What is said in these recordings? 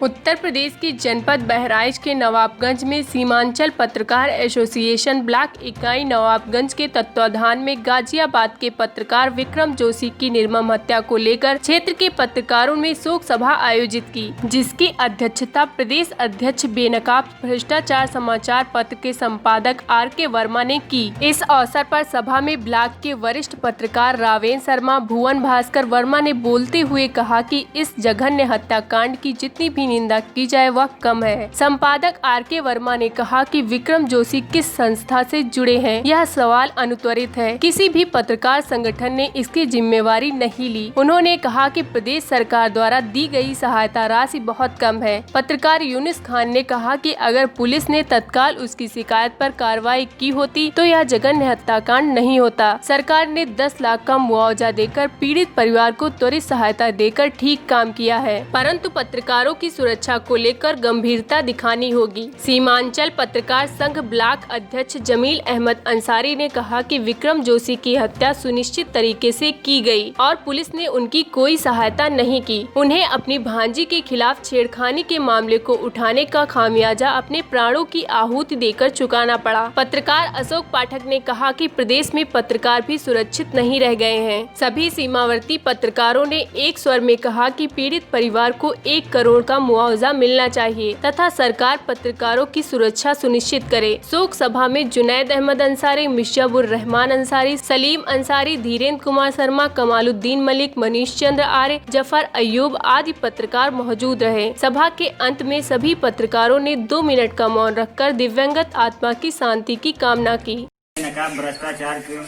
उत्तर प्रदेश की जनपद बहराइच के नवाबगंज में सीमांचल पत्रकार एसोसिएशन ब्लॉक इकाई नवाबगंज के तत्वाधान में गाजियाबाद के पत्रकार विक्रम जोशी की निर्मम हत्या को लेकर क्षेत्र के पत्रकारों ने शोक सभा आयोजित की, जिसकी अध्यक्षता प्रदेश अध्यक्ष बेनकाब भ्रष्टाचार समाचार पत्र के संपादक RK वर्मा ने की। इस अवसर पर सभा में ब्लॉक के वरिष्ठ पत्रकार रावेन शर्मा, भुवन भास्कर वर्मा ने बोलते हुए कहा कि इस जघन्य हत्याकांड की जितनी भी निंदा की जाए वह कम है। संपादक RK वर्मा ने कहा कि विक्रम जोशी किस संस्था से जुड़े हैं, यह सवाल अनुत्तरित है। किसी भी पत्रकार संगठन ने इसकी जिम्मेवारी नहीं ली। उन्होंने कहा कि प्रदेश सरकार द्वारा दी गई सहायता राशि बहुत कम है। पत्रकार यूनिस खान ने कहा कि अगर पुलिस ने तत्काल उसकी शिकायत पर कार्रवाई की होती तो यह जघन्य हत्याकांड नहीं होता। सरकार ने 10 लाख का मुआवजा देकर पीड़ित परिवार को त्वरित सहायता देकर ठीक काम किया है, परंतु पत्रकारों की सुरक्षा को लेकर गंभीरता दिखानी होगी। सीमांचल पत्रकार संघ ब्लॉक अध्यक्ष जमील अहमद अंसारी ने कहा कि विक्रम जोशी की हत्या सुनिश्चित तरीके से की गई और पुलिस ने उनकी कोई सहायता नहीं की। उन्हें अपनी भांजी के खिलाफ छेड़खानी के मामले को उठाने का खामियाजा अपने प्राणों की आहुति देकर चुकाना पड़ा। पत्रकार अशोक पाठक ने कहा कि प्रदेश में पत्रकार भी सुरक्षित नहीं रह गए हैं। सभी सीमावर्ती पत्रकारों ने एक स्वर में कहा कि पीड़ित परिवार को 1 करोड़ का मुआवजा मिलना चाहिए तथा सरकार पत्रकारों की सुरक्षा सुनिश्चित करे। शोक सभा में जुनैद अहमद अंसारी, मिर्जापुर रहमान अंसारी, सलीम अंसारी, धीरेन्द्र कुमार शर्मा, कमालुद्दीन मलिक, मनीष चंद्र आर्य, जफर अयूब आदि पत्रकार मौजूद रहे। सभा के अंत में सभी पत्रकारों ने 2 मिनट का मौन रखकर दिव्यांगत आत्मा की शांति की कामना की। भ्रष्टाचार के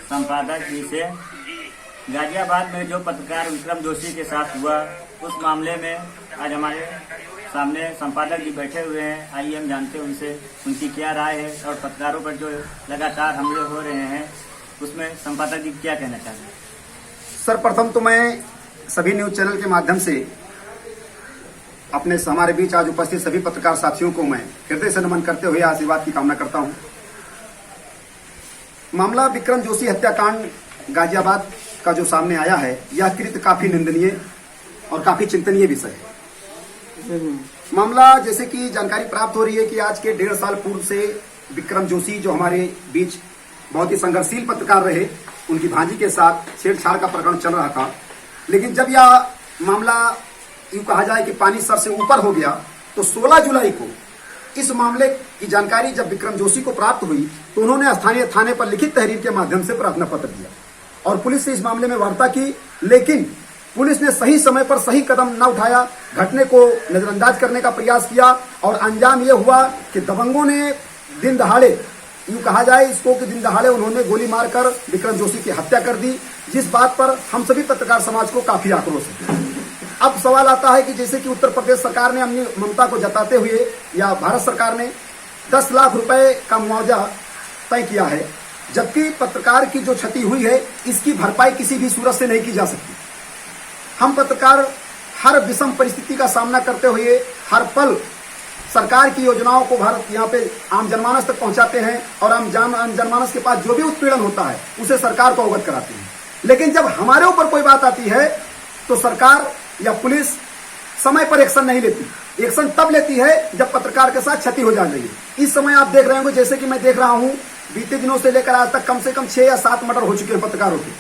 संपादक जी से गाजियाबाद में जो पत्रकार विक्रम जोशी के साथ हुआ, उस मामले में आज हमारे सामने संपादक जी बैठे हुए हैं। आइए हम जानते हैं उनसे उनकी क्या राय है और पत्रकारों पर जो लगातार हमले हो रहे हैं उसमें संपादक जी क्या कहना चाहते हैं। सर्वप्रथम तो मैं सभी न्यूज चैनल के माध्यम से अपने हमारे बीच आज उपस्थित सभी पत्रकार साथियों को मैं हृदय से नमन करते हुए आशीर्वाद की कामना करता हूं। मामला विक्रम जोशी हत्याकांड गाजियाबाद का जो सामने आया है, यह कृत्य काफी निंदनीय और काफी चिंतनीय विषय है। मामला जैसे कि जानकारी प्राप्त हो रही है कि आज के 1.5 साल पूर्व से विक्रम जोशी जो हमारे बीच बहुत ही संघर्षशील पत्रकार रहे, उनकी भांजी के साथ छेड़छाड़ का प्रकरण चल रहा था। लेकिन जब यह मामला यूं कहा जाए कि पानी सर से ऊपर हो गया तो 16 जुलाई को इस मामले की जानकारी जब विक्रम जोशी को प्राप्त हुई तो उन्होंने स्थानीय थाने पर लिखित तहरीर के माध्यम से प्रार्थना पत्र दिया और पुलिस से इस मामले में वार्ता की। लेकिन पुलिस ने सही समय पर सही कदम न उठाया, घटने को नजरअंदाज करने का प्रयास किया और अंजाम यह हुआ कि दबंगों ने दिन दहाड़े, यूं कहा जाए इसको कि दिन दहाड़े उन्होंने गोली मारकर विक्रम जोशी की हत्या कर दी, जिस बात पर हम सभी पत्रकार समाज को काफी आक्रोश है। अब सवाल आता है कि जैसे कि उत्तर प्रदेश सरकार ने अपनी ममता को जताते हुए या भारत सरकार ने 10 लाख रुपए का मुआवजा तय किया है, जबकि पत्रकार की जो क्षति हुई है इसकी भरपाई किसी भी सूरत से नहीं की जा सकती। हम पत्रकार हर विषम परिस्थिति का सामना करते हुए हर पल सरकार की योजनाओं को भारत यहाँ पे आम जनमानस तक पहुंचाते हैं और आम जनमानस के पास जो भी उत्पीड़न होता है उसे सरकार को अवगत कराते हैं। लेकिन जब हमारे ऊपर कोई बात आती है तो सरकार या पुलिस समय पर एक्शन नहीं लेती। एक्शन तब लेती है जब पत्रकार के साथ क्षति हो जा रही है। इस समय आप देख रहे होंगे, जैसे कि मैं देख रहा हूं, बीते दिनों से लेकर आज तक कम से कम 6 या 7 मर्डर हो चुके हैं पत्रकारों के।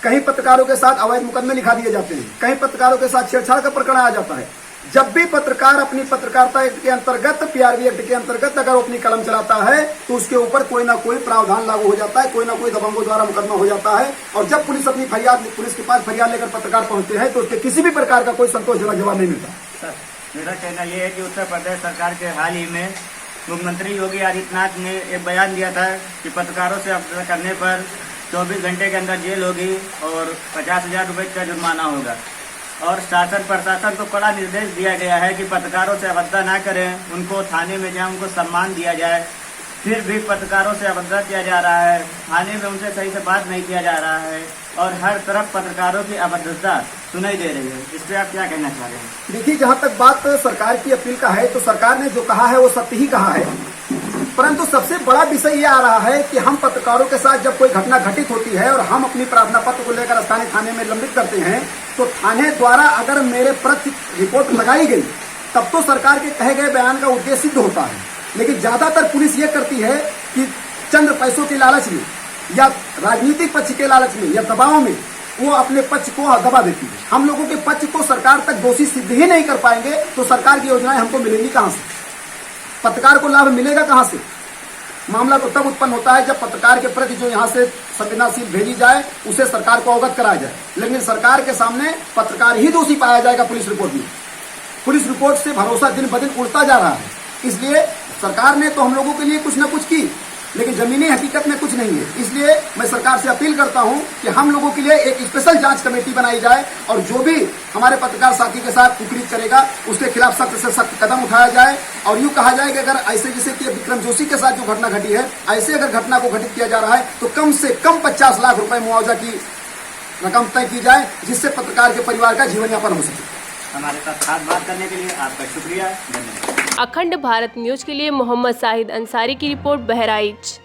कहीं पत्रकारों के साथ अवैध मुकदमे लिखा दिए जाते हैं, कहीं पत्रकारों के साथ छेड़छाड़ का प्रकरण आ जाता है। जब भी पत्रकार अपनी पत्रकारिता एक्ट के अंतर्गत, PRV एक्ट के अंतर्गत अगर अपनी कलम चलाता है तो उसके ऊपर कोई ना कोई प्रावधान लागू हो जाता है, कोई ना कोई दबंगों द्वारा मुकदमा हो जाता है। और जब पुलिस अपनी पुलिस के पास फरियाद लेकर पत्रकार पहुंचते हैं तो उसके किसी भी प्रकार का कोई संतोषजनक जवाब नहीं मिलता। सर, मेरा कहना यह है कि उत्तर प्रदेश सरकार के हाल ही में मुख्यमंत्री योगी आदित्यनाथ ने एक बयान दिया था कि पत्रकारों से अभद्रता करने पर 24 घंटे के अंदर जेल होगी और 50,000 रुपये का जुर्माना होगा। और शासन प्रशासन को कड़ा निर्देश दिया गया है कि पत्रकारों से अभद्रता न करें, उनको थाने में जाए, उनको सम्मान दिया जाए। फिर भी पत्रकारों से अभद्रता किया जा रहा है, थाने में उनसे सही से बात नहीं किया जा रहा है और हर तरफ पत्रकारों की अभद्रता सुनाई दे रही है। इस पर आप क्या कहना चाह रहे हैं? देखिए, जहां तक बात सरकार की अपील का है तो सरकार ने जो कहा है वो सत्य ही कहा है, परंतु सबसे बड़ा विषय ये आ रहा है कि हम पत्रकारों के साथ जब कोई घटना घटित होती है और हम अपनी प्रार्थना पत्र को लेकर स्थानीय थाने में लंबित करते हैं तो थाने द्वारा अगर मेरे प्रति रिपोर्ट लगाई गई तब तो सरकार के कहे गए बयान का उद्देश्य सिद्ध होता है। लेकिन ज्यादातर पुलिस ये करती है कि चंद पैसों के लालच में या राजनीतिक पक्ष के लालच में या दबाव में वो अपने पक्ष को दबा देती है। हम लोगों के पक्ष को सरकार तक दोषी सिद्ध ही नहीं कर पाएंगे तो सरकार की योजनाएं हमको मिलेंगी कहां से, पत्रकार को लाभ मिलेगा कहां से। मामला तो तब उत्पन्न होता है जब पत्रकार के प्रति जो यहाँ से संवेदनशील भेजी जाए उसे सरकार को अवगत कराया जाए, लेकिन सरकार के सामने पत्रकार ही दोषी पाया जाएगा। पुलिस रिपोर्ट में, पुलिस रिपोर्ट से भरोसा दिन ब दिन उड़ता जा रहा है। इसलिए सरकार ने तो हम लोगों के लिए कुछ न कुछ की, लेकिन जमीनी हकीकत में कुछ नहीं है। इसलिए मैं सरकार से अपील करता हूं कि हम लोगों के लिए एक स्पेशल जांच कमेटी बनाई जाए और जो भी हमारे पत्रकार साथी के साथ कुकृत्य करेगा उसके खिलाफ सख्त से सख्त कदम उठाया जाए। और यूं कहा जाए कि अगर ऐसे जैसे कि विक्रम जोशी के साथ जो घटना घटी है, ऐसे अगर घटना को घटित किया जा रहा है तो कम से कम 50 लाख रुपए मुआवजा की रकम तय की जाए, जिससे पत्रकार के परिवार का जीवन यापन हो सके। हमारे साथ खास बात करने के लिए आपका शुक्रिया, धन्यवाद। अखंड भारत न्यूज के लिए मोहम्मद साहिद अंसारी की रिपोर्ट, बहराइच।